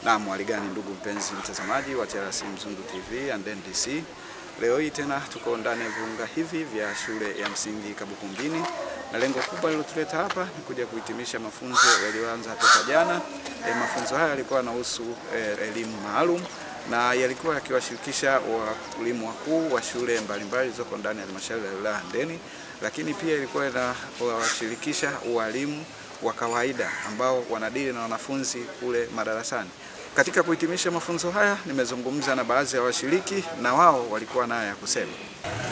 Naam, hali gani ndugu mpenzi mtazamaji wa TRC Mzundu TV and NDC. Leo hii tena tuko ndani ya viunga hivi vya shule ya msingi Kabukumbini, na lengo kubwa lilotuleta hapa ni kuja kuhitimisha mafunzo yaliyoanza toka jana. Mafunzo haya yalikuwa yanahusu elimu maalum na yalikuwa yakiwashirikisha walimu wakuu wa shule mbalimbali zilizoko ndani ya halmashauri ya wilaya Handeni, lakini pia ilikuwa inawashirikisha walimu wa kawaida ambao wanadili na wanafunzi kule madarasani. Katika kuhitimisha mafunzo haya nimezungumza na baadhi ya washiriki na wao walikuwa nayo ya kusema.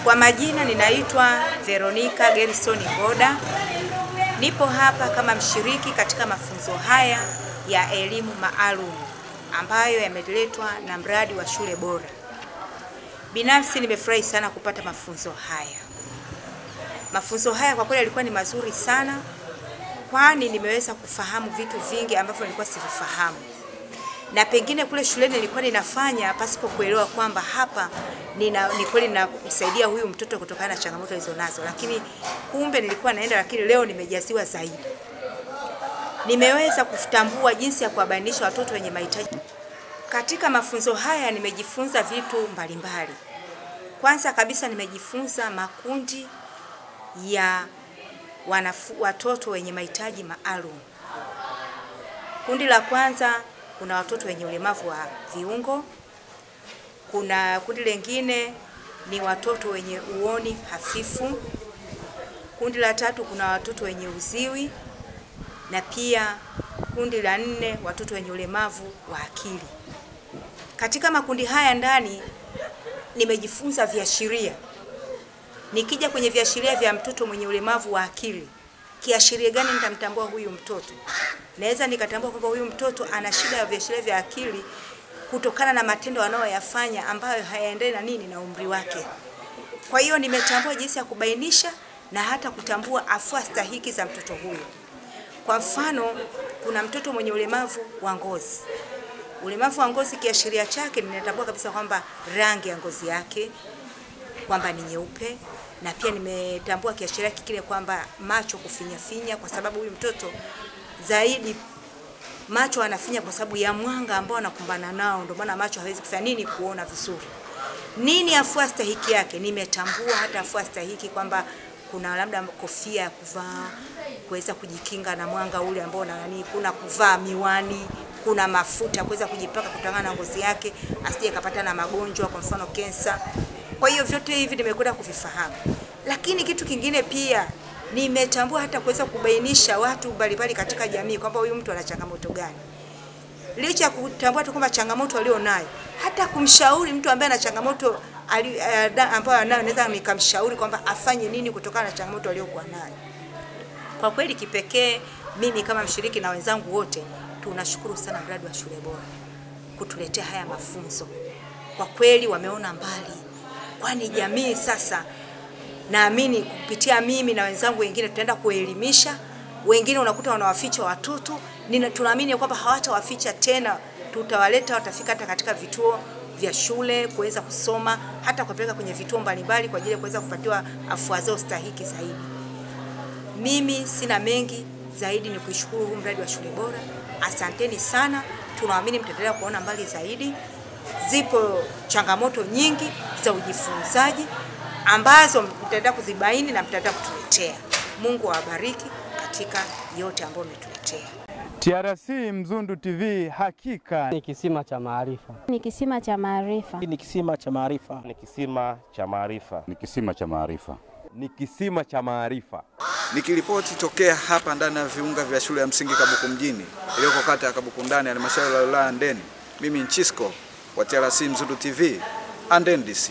Kwa majina ninaitwa Veronica Gerson Ngoda. Nipo hapa kama mshiriki katika mafunzo haya ya elimu maalum ambayo yameletwa na mradi wa shule bora. Binafsi nimefurahi sana kupata mafunzo haya. Mafunzo haya kwa kweli yalikuwa ni mazuri sana, kwani nimeweza kufahamu vitu vingi ambavyo nilikuwa sivifahamu. Na pengine kule shuleni nilikuwa ninafanya pasipo kuelewa kwamba hapa ni kweli ninamsaidia huyu mtoto kutokana na changamoto alizonazo, lakini kumbe nilikuwa naenda, lakini leo nimejaziwa zaidi. Nimeweza kutambua jinsi ya kuwabainisha watoto wenye mahitaji. Katika mafunzo haya nimejifunza vitu mbalimbali. Kwanza kabisa nimejifunza makundi ya watoto wenye mahitaji maalum. Kundi la kwanza kuna watoto wenye ulemavu wa viungo. Kuna kundi lingine ni watoto wenye uoni hafifu. Kundi la tatu kuna watoto wenye uziwi, na pia kundi la 4 watoto wenye ulemavu wa akili. Katika makundi haya ndani nimejifunza viashiria. Nikija kwenye viashiria vya mtoto mwenye ulemavu wa akili, kiashiria gani nitamtambua huyu mtoto? Naweza nikatambua kwamba huyu mtoto ana shida ya viashiria vya akili kutokana na matendo anayoyafanya ambayo hayaendani na nini na umri wake. Kwa hiyo nimetambua jinsi ya kubainisha na hata kutambua afua stahiki za mtoto huyo. Kwa mfano, kuna mtoto mwenye ulemavu wa ngozi. Ulemavu wa ngozi kiashiria chake ninatambua kabisa kwamba rangi ya ngozi yake kwamba ni nyeupe, na pia nimetambua kiashiria kile kwamba macho kufinya, kwa sababu huyu mtoto zaidi macho anafinya kwa sababu ya mwanga ambao anakumbana nao, ndio maana macho hawezi kufanya kuona vizuri. Nini afua stahiki yake? Nimetambua hata afua stahiki kwamba kuna labda kofia ya kuvaa kuweza kujikinga na mwanga ule ambao kuna kuvaa miwani, kuna mafuta kuweza kujipaka kutokana na ngozi yake asije kapata na magonjwa, kwa mfano kansa. Kwa hiyo vyote hivi nimekwenda kuvifahamu. Lakini kitu kingine pia nimetambua hata kuweza kubainisha watu mbalimbali katika jamii kwamba huyu mtu ana changamoto gani. Licha kutambua tu kwamba changamoto alionayo, hata kumshauri mtu ambaye ana changamoto ambayo anayo, naweza nikamshauri kwamba afanye nini kutokana na changamoto aliyokuwa nayo. Kwa kweli kipekee mimi kama mshiriki na wenzangu wote tunashukuru sana mradi wa shule bora kutuletea haya mafunzo. Kwa kweli wameona mbali, kwani jamii sasa naamini kupitia mimi na wenzangu wengine tutaenda kuelimisha. Wengine unakuta wanawaficha watoto, tunaamini kwamba hawatawaficha tena, tutawaleta, watafika hata katika vituo vya shule kuweza kusoma, hata kupeleka kwenye vituo mbalimbali kwa ajili ya kuweza kupatiwa afua zao stahiki zaidi. Mimi sina mengi zaidi, ni kuishukuru huu mradi wa shule bora. Asanteni sana, tunaamini mtaendelea kuona mbali zaidi. Zipo changamoto nyingi za ujifunzaji ambazo mtaendelea kuzibaini na mtaendelea kutuletea. Mungu awabariki katika yote ambayo mmetuletea. TRC Mzundu TV, hakika ni kisima cha maarifa. Ni kisima cha maarifa. Ni kisima cha maarifa. Ni kisima cha maarifa. Ni kisima cha maarifa. Ni kisima cha maarifa. Nikiripoti tokea hapa ndani ya viunga vya shule ya msingi Kabukumbini iliyoko kata ya Kabukundani, halmashauri ya wilaya Handeni, mimi Nchisco wa TRC Mzundu TV and NDC.